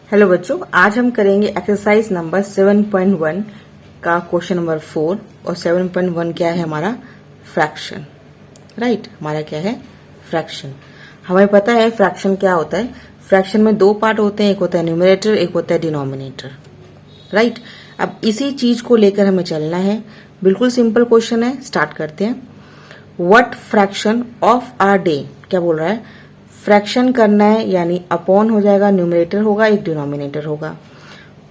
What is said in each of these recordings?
Hello बच्चों, आज हम करेंगे एक्सरसाइज नंबर 7.1 का क्वेश्चन नंबर 4 और 7.1 क्या है हमारा फ्रैक्शन। राइट, हमारा क्या है फ्रैक्शन। हमें पता है फ्रैक्शन क्या होता है। फ्रैक्शन में दो पार्ट होते हैं, एक होता है न्यूमरेटर, एक होता है डिनोमिनेटर। राइट, अब इसी चीज को लेकर हमें चलना है। बिल्कुल सिंपल क्वेश्चन है, स्टार्ट करते हैं। What fraction of a day, क्या बोल रहा है, फ्रैक्शन करना है यानी अपॉन हो जाएगा, न्यूमरेटर होगा, एक डिनोमिनेटर होगा।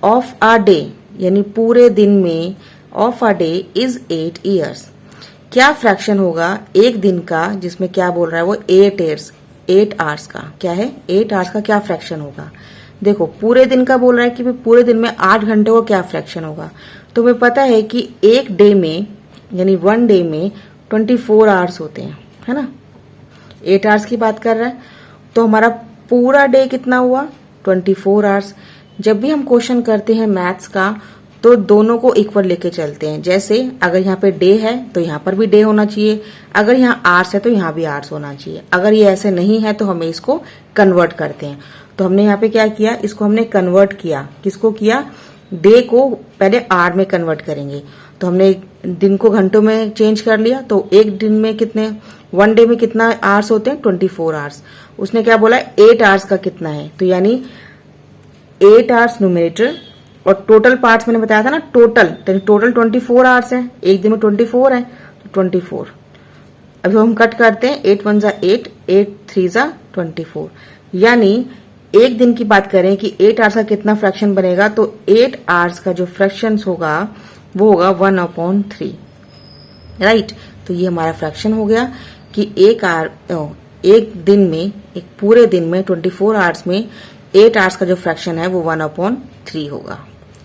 ऑफ अ डे यानी पूरे दिन में, of a day is 8 years. क्या फ्रैक्शन होगा एक दिन का, जिसमें क्या बोल रहा है वो 8 आवर्स का, क्या है 8 आवर्स का क्या फ्रैक्शन होगा। देखो पूरे दिन का बोल रहा है कि पूरे दिन में 8 घंटे को क्या फ्रैक्शन होगा। तो हमें पता है कि एक डे में यानी वन डे में 24 आवर्स होते हैं, है ना। 8 आवर्स की बात कर रहा है, तो हमारा पूरा डे कितना हुआ 24 आवर्स। जब भी हम क्वेश्चन करते हैं मैथ्स का तो दोनों को इक्वल लेके चलते हैं। जैसे अगर यहाँ पे डे है तो यहाँ पर भी डे होना चाहिए, अगर यहाँ आवर्स है तो यहाँ भी आवर्स होना चाहिए। अगर ये ऐसे नहीं है तो हमें इसको कन्वर्ट करते हैं। तो हमने यहाँ पे क्या किया, इसको हमने कन्वर्ट किया। किसको किया, डे को पहले आवर में कन्वर्ट करेंगे। तो हमने दिन को घंटों में चेंज कर लिया। तो एक दिन में कितने, वन डे में कितना आवर्स होते हैं 24 आवर्स। उसने क्या बोला 8 आवर्स का कितना है, तो यानी 8 आवर्स न्यूमरेटर और टोटल पार्ट्स मैंने बताया था ना, टोटल 24 आवर्स है। एक दिन में 24 है तो 24। अभी हम कट करते हैं, 8 1 जा 8, 8 3 जा 24। यानी एक दिन की बात करें कि 8 आवर्स का कितना फ्रैक्शन बनेगा, तो 8 आवर्स का जो फ्रैक्शन होगा वो होगा 1/3। राइट, तो ये हमारा फ्रैक्शन हो गया कि एक दिन में, एक पूरे दिन में 24 आवर्स में 8 आवर्स का जो फ्रैक्शन है वो 1/3 होगा।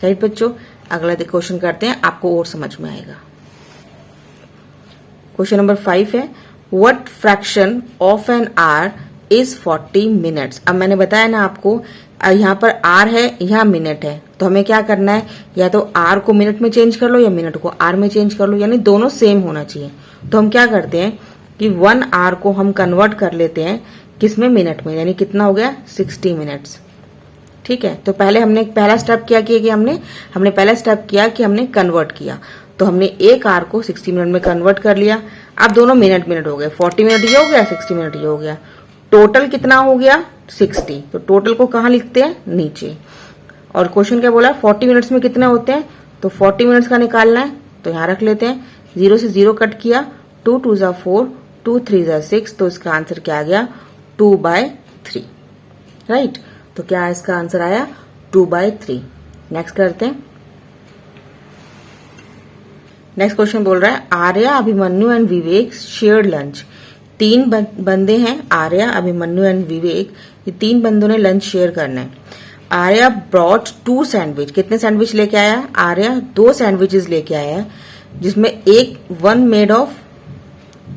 राइट बच्चों, अगला क्वेश्चन करते हैं, आपको और समझ में आएगा। क्वेश्चन नंबर 5 है, what fraction of an hour is 40 minutes. अब मैंने बताया ना आपको, यहाँ पर आर है, यहाँ मिनट है, तो हमें क्या करना है, या तो आर को मिनट में चेंज कर लो या मिनट को आर में चेंज कर लो, यानी दोनों सेम होना चाहिए। तो हम क्या करते हैं कि 1 आवर को हम कन्वर्ट कर लेते हैं किसमें, मिनट में, यानी कितना हो गया 60 मिनट्स। ठीक है, तो पहले हमने पहला स्टेप क्या किया कि हमने पहला स्टेप किया कि हमने कन्वर्ट किया। तो हमने एक आवर को 60 मिनट में कन्वर्ट कर लिया। अब दोनों मिनट हो गए, 40 मिनट ये हो गया, 60 मिनट ये हो गया। टोटल कितना हो गया 60। तो टोटल को कहाँ लिखते हैं, नीचे। और क्वेश्चन क्या बोला 40 मिनट्स में कितने होते हैं, तो 40 मिनट्स का निकालना है। तो यहाँ रख लेते हैं, 0 से 0 कट किया, 2 2 जा 4, 2 3 जा 6, तो इसका आंसर क्या आ गया 2/3। राइट, तो क्या इसका आंसर आया 2/3। नेक्स्ट करते हैं। नेक्स्ट क्वेश्चन बोल रहा है, Arya, Abhimanyu and Vivek shared lunch. 3 बंदे हैं, आर्या, अभिमन्यु एंड विवेक, ये 3 बंदों ने लंच शेयर करना है। आर्या ब्रॉट 2 सैंडविच, कितने सैंडविच लेके आया, आर्या 2 सैंडविचेस लेके आया, जिसमें वन मेड ऑफ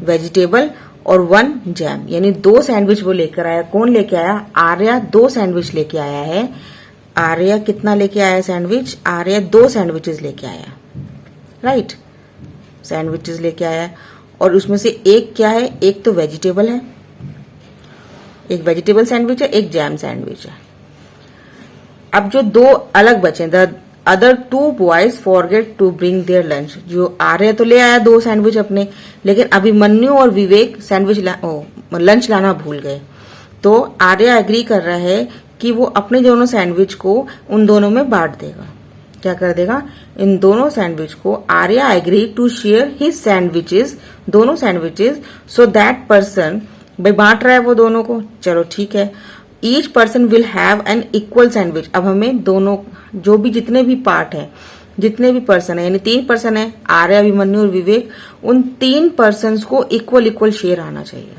वेजिटेबल और 1 जैम, यानी 2 सैंडविच वो लेकर आया। कौन लेके आया, आर्या 2 सैंडविच लेके आया है। आर्या कितना लेके आया सैंडविच, आर्या 2 सैंडविचेस लेके आया। राइट, सैंडविचेस लेके आया, और उसमें से एक क्या है, एक तो वेजिटेबल है, एक वेजिटेबल सैंडविच है, एक जैम सैंडविच है। अब जो 2 अलग बचे, the other 2 boys forget to bring their lunch. जो आर्य तो ले आया 2 सैंडविच अपने, लेकिन अभिमन्यु और विवेक लंच लाना भूल गए। तो आर्य एग्री कर रहा है कि वो अपने दोनों सैंडविच को उन दोनों में बांट देगा। क्या कर देगा, इन दोनों सैंडविच को Arya agree to share his sandwiches, दोनों सैंडविचेस, सो दैट पर्सन, भाई बांट रहा है वो दोनों को, चलो ठीक है। Each person will have an equal sandwich. अब हमें दोनों, जो भी जितने भी पार्ट है, जितने भी पर्सन है, यानी 3 पर्सन है, आर्या, अभिमन्यु और विवेक, उन 3 पर्सन को इक्वल शेयर आना चाहिए।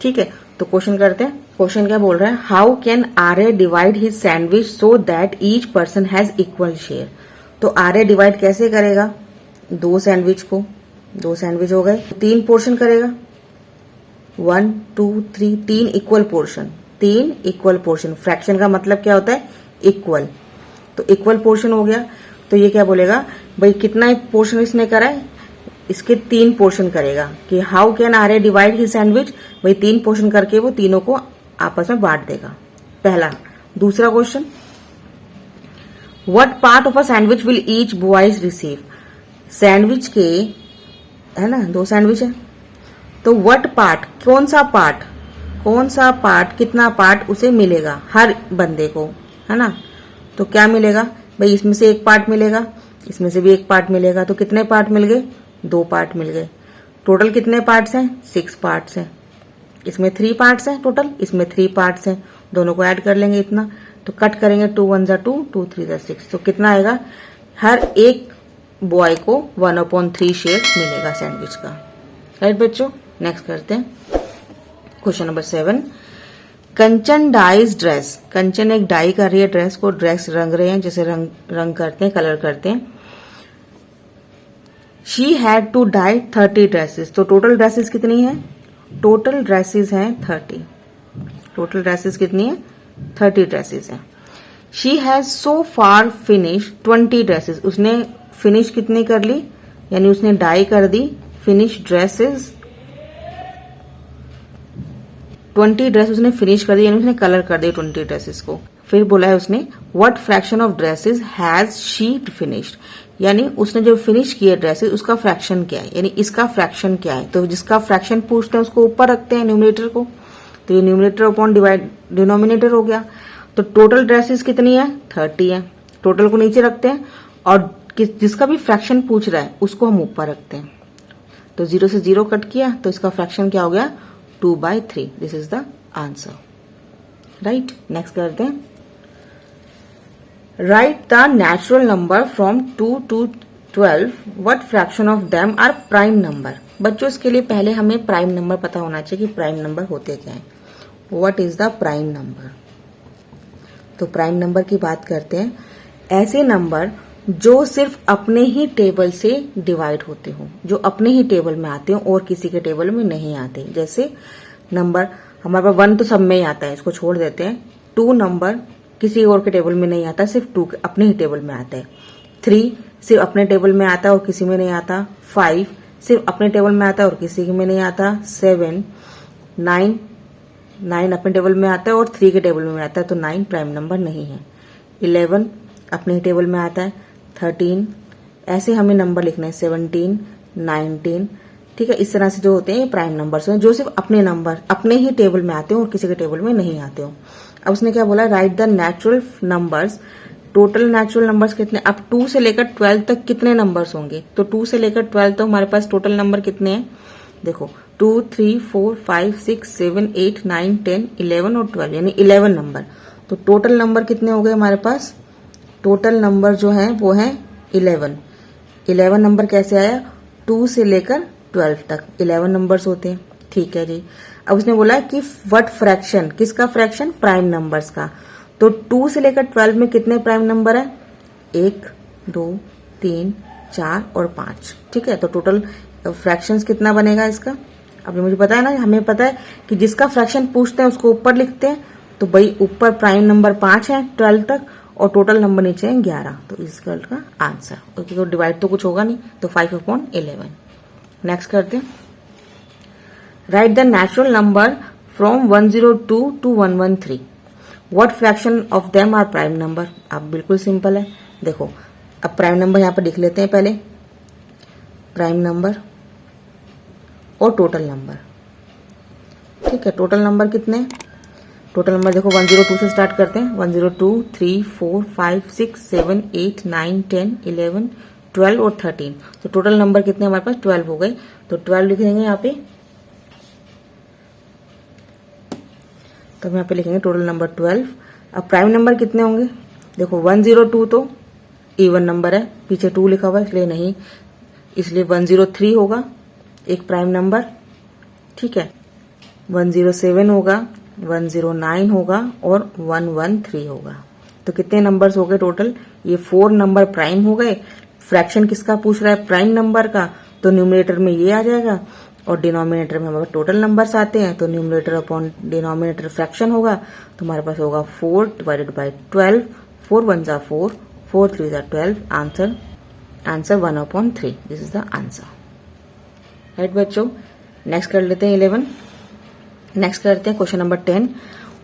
ठीक है, तो क्वेश्चन करते हैं। क्वेश्चन क्या बोल रहा है, how can Arya divide his sandwich so that each person has equal share. तो आर्या डिवाइड कैसे करेगा, 2 सैंडविच को, 2 सैंडविच हो गए, 3 पोर्शन करेगा, 1 2 3, 3 equal portion, 3 equal portion. Fraction का मतलब क्या होता है, इक्वल, तो इक्वल पोर्शन हो गया। तो ये क्या बोलेगा, भाई कितना पोर्शन इसने करा है, इसके 3 पोर्शन करेगा, कि how can Arya divide his sandwich, भाई 3 पोर्शन करके वो तीनों को आपस में बांट देगा, पहला। दूसरा question, what part of a sandwich will each boys receive? Sandwich के, है ना, 2 सैंडविच है, तो व्हाट पार्ट, कौन सा पार्ट, कितना पार्ट उसे मिलेगा, हर बंदे को, है ना। तो क्या मिलेगा भाई, इसमें से एक पार्ट मिलेगा, इसमें से भी एक पार्ट मिलेगा, तो कितने पार्ट मिल गए? 2 पार्ट मिल गए। टोटल कितने पार्ट्स हैं? 6 पार्ट्स हैं। इसमें 3 पार्ट्स हैं टोटल, इसमें 3 पार्ट्स हैं, दोनों को ऐड कर लेंगे इतना, तो कट करेंगे 2 1 जा 2, 2 3 जा 6, तो कितना आएगा? हर एक बॉय को 1/3 शेयर मिलेगा सैंडविच का। राइट बच्चों, नेक्स्ट करते हैं क्वेश्चन नंबर 7। कंचन डाइज ड्रेस, कंचन एक डाई कर रही है ड्रेस को, ड्रेस रंग रहे हैं, जैसे रंग करते हैं, कलर करते हैं। She had to dye 30 dresses, तो टोटल ड्रेसेस कितनी है? टोटल ड्रेसेस हैं 30। टोटल ड्रेसेस कितनी है? 30 ड्रेसेस हैं। She has so far finish 20 dresses, उसने फिनिश कितनी कर ली, यानी उसने डाई कर दी फिनिश ड्रेसेस, 20 ड्रेस उसने फिनिश कर दी, यानी उसने कलर कर दी 20 ड्रेसेस को। फिर बोला है उसने what fraction of dresses has she finished, यानी उसने जो फिनिश किए ड्रेसेस उसका फ्रैक्शन क्या है, यानी इसका फ्रैक्शन क्या है। तो जिसका फ्रैक्शन पूछते हैं उसको ऊपर रखते हैं न्यूमरेटर को, तो ये न्यूमरेटर अपॉन डिवाइड डिनोमिनेटर हो गया। तो टोटल ड्रेसेस कितनी है? 30 है। टोटल को नीचे रखते हैं और जिसका भी फ्रैक्शन पूछ रहा है उसको हम ऊपर रखते हैं। तो 0 से 0 कट किया, तो इसका फ्रैक्शन क्या हो गया? 2/3। This is the answer. Right, next करते हैं। Write the natural number from 2 to 12, what fraction of them are prime number. बच्चों, इसके लिए पहले हमें प्राइम नंबर पता होना चाहिए कि प्राइम नंबर होते क्या है। What is the prime number? तो प्राइम नंबर की बात करते हैं, ऐसे नंबर जो सिर्फ अपने ही टेबल से डिवाइड होते हो, जो अपने ही टेबल में आते हो और किसी के टेबल में नहीं आते। जैसे नंबर हमारे पास 1 तो सब में ही आता है, इसको छोड़ देते हैं। 2 नंबर किसी और के टेबल में नहीं आता, सिर्फ 2 अपने ही टेबल में आता है। 3 सिर्फ अपने टेबल में आता है और किसी में नहीं आता। 5 सिर्फ अपने टेबल में आता है और किसी में नहीं आता। 7 9 अपने टेबल में आता है और 3 के टेबल में आता है, तो 9 प्राइम नंबर नहीं है। 11 अपने ही टेबल में आता है। 13 ऐसे हमें नंबर लिखना है। 17 19, ठीक है। इस तरह से जो होते हैं ये प्राइम नंबर्स हैं, जो सिर्फ अपने नंबर अपने ही टेबल में आते हो और किसी के टेबल में नहीं आते हो। अब उसने क्या बोला? Right the natural numbers, total natural numbers कितने। अब 2 से लेकर 12 तक कितने नंबर्स होंगे? तो 2 से लेकर 12 तक हमारे पास टोटल नंबर कितने हैं? देखो 2 3 4 5 6 7 8 9 10 11 और 12, यानी 11 नंबर। तो टोटल नंबर कितने हो गए हमारे पास? टोटल नंबर जो है वो है 11। 11 नंबर कैसे आया? 2 से लेकर 12 तक 11 नंबर्स होते हैं, ठीक है जी। अब उसने बोला कि व्हाट फ्रैक्शन, किसका फ्रैक्शन? प्राइम नंबर्स का। तो 2 से लेकर 12 में कितने प्राइम नंबर है? 1 2 3 4 और 5, ठीक है। तो टोटल फ्रैक्शंस कितना बनेगा इसका? अब मुझे पता है ना, हमें पता है कि जिसका फ्रैक्शन पूछते हैं उसको ऊपर लिखते हैं। तो भाई ऊपर प्राइम नंबर 5 है 12 तक और टोटल नंबर नीचे है 11, तो इस गर्ल का आंसर। ओके, तो डिवाइड तो कुछ होगा नहीं, तो 5/11। नेक्स्ट करते हैं। Write the natural number from 102 to 113, what fraction of them are prime number. अब बिल्कुल सिंपल है, देखो अब प्राइम नंबर यहां पर लिख लेते हैं पहले, प्राइम नंबर और टोटल नंबर, ठीक है। टोटल नंबर कितने? टोटल नंबर देखो 102 से स्टार्ट करते हैं। 102 3 4 5 6 7 8 9 10 11 12 और 13, तो टोटल नंबर कितने हमारे पास? 12 हो गए। तो 12 लिख देंगे यहाँ पे, तो हम यहाँ पे लिखेंगे टोटल नंबर 12। अब प्राइम नंबर कितने होंगे? देखो 102 तो इवन नंबर है, पीछे 2 लिखा हुआ है इसलिए नहीं, इसलिए 103 होगा एक प्राइम नंबर, ठीक है। 107 होगा, 109 होगा और 113 होगा। तो कितने नंबर्स हो गए टोटल? ये 4 नंबर प्राइम हो गए। फ्रैक्शन किसका पूछ रहा है? प्राइम नंबर का, तो न्यूमरेटर में ये आ जाएगा और डिनोमिनेटर में हमारे टोटल नंबर्स आते हैं, तो न्यूमरेटर अपॉन डिनोमिनेटर फ्रैक्शन होगा, तो हमारे पास होगा 4 / 12, 4 1 जा 4, 4 3 जा 12, answer 1/3। This is the answer. Right बच्चों, नेक्स्ट कर लेते हैं 11। नेक्स्ट करते हैं question number 10।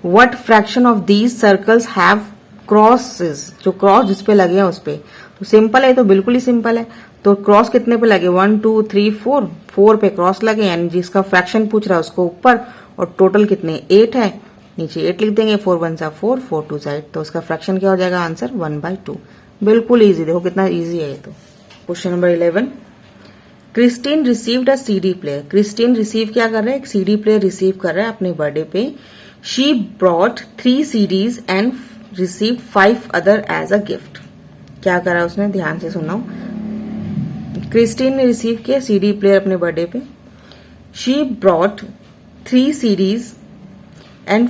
What fraction of these circles have crosses, जो क्रॉस जिसपे लगे हैं उस पे, तो सिंपल है, तो बिल्कुल ही सिंपल है। तो क्रॉस कितने पे लगे, 1 2 3 4, 4 पे क्रॉस लगे, यानी जिसका फ्रैक्शन पूछ रहा है उसको ऊपर, और टोटल कितने 8 है, नीचे 8 लिख देंगे, 4 1 सा 4, 4 2 सा 8, तो उसका फ्रैक्शन क्या हो जाएगा, आंसर 1/2। बिल्कुल इजी, देखो कितना इजी है ये तो। Question number 11, Christine received a CD player. Christine receive क्या कर रहा है, एक सीडी प्लेयर रिसीव कर रहा है अपने बर्थडे पे। She brought 3 CDs and received 5 other as a gift. क्या करा उसने, ध्यान से सुनाओ। क्रिस्टीन ने रिसीव किया सीडी प्लेयर अपने बर्थडे पे। She brought 3 CDs and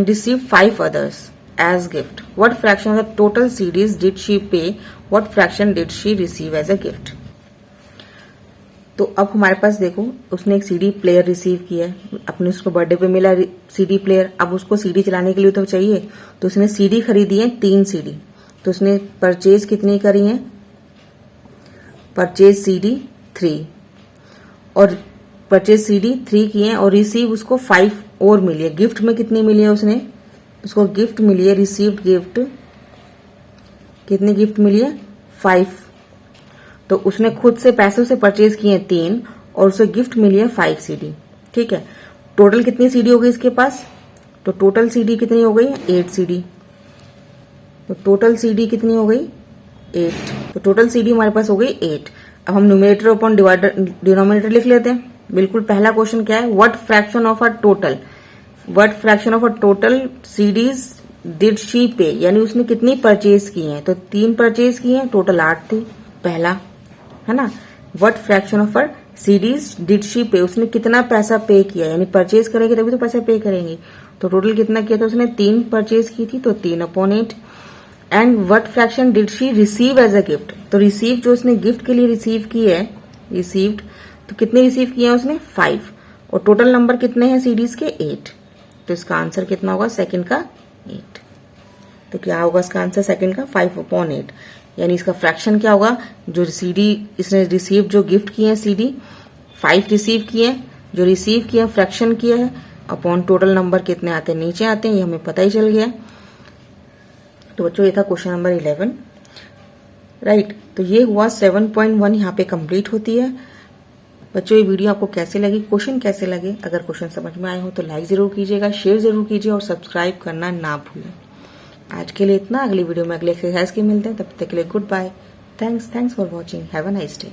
received 5 others as gift. What fraction of the total CDs did she pay? What fraction did she receive as a gift? तो अब हमारे पास देखो, उसने एक सीडी प्लेयर रिसीव किया है, अपने उसको बर्थडे पे मिला सीडी प्लेयर। अब उसको सीडी चलाने के लिए तो चाहिए, तो उसने सीडी खरीदी है 3 सीडी। तो उसने परचेज कितनी करी है, परचेज सीडी 3, और परचेज सीडी 3 की है, और रिसीव उसको 5 और मिली है। गिफ्ट में कितनी मिली है उसको गिफ्ट मिली है, रिसीव्ड गिफ्ट कितनी गिफ्ट मिली है, 5। तो उसने खुद से पैसों से परचेज किए 3, और उसे गिफ्ट मिली है 5 सीडी। ठीक है, टोटल कितनी सीडी हो गई इसके पास, तो टोटल सीडी कितनी हो गई, 8 सीडी। तो टोटल सीडी कितनी हो गई, 8। तो टोटल सीडी हमारे पास हो गई 8। अब हम न्यूमरेटर अपॉन डिनोमिनेटर लिख लेते हैं। बिल्कुल पहला क्वेश्चन क्या है, what fraction of a total CDs did she पे, यानी उसने कितनी परचेज की हैं, तो 3 परचेज की हैं, टोटल 8 थी, पहला है ना। What fraction of a CDs did she पे, उसने कितना पैसा पे किया, यानी परचेज करेंगे तभी तो पैसा पे करेंगे। तो टोटल कितना किया था उसने, 3 परचेज की थी, तो 3/8। And what fraction did she receive as a gift, तो रिसीव जो उसने गिफ्ट के लिए रिसीव की है, रिसीव्ड, तो कितने रिसीव किए हैं उसने, 5, और टोटल नंबर कितने हैं सीडीज के, 8। तो इसका आंसर कितना होगा, सेकंड का 8। तो क्या होगा इसका आंसर सेकंड का 5/8, यानी इसका फ्रैक्शन क्या होगा, जो सीडी इसने रिसीव, जो गिफ्ट किए हैं सीडी 5 रिसीव किए हैं, जो रिसीव किया फ्रैक्शन किया है, अपॉन टोटल नंबर कितने आते हैं, नीचे आते हैं, ये हमें पता ही चल गया। तो बच्चों ये था क्वेश्चन नंबर 11, राइट। तो ये हुआ 7.1 यहाँ पे कंप्लीट होती है। बच्चों ये वीडियो आपको कैसे लगी, क्वेश्चन कैसे लगे, अगर क्वेश्चन समझ में आए हो तो लाइक जरूर कीजिएगा, शेयर जरूर कीजिए, और सब्सक्राइब करना ना भूलें। आज के लिए इतना, अगली वीडियो में अगले एक्सरसाइज के मिलते हैं, तब तक के लिए goodbye, thanks for watching, have a nice day.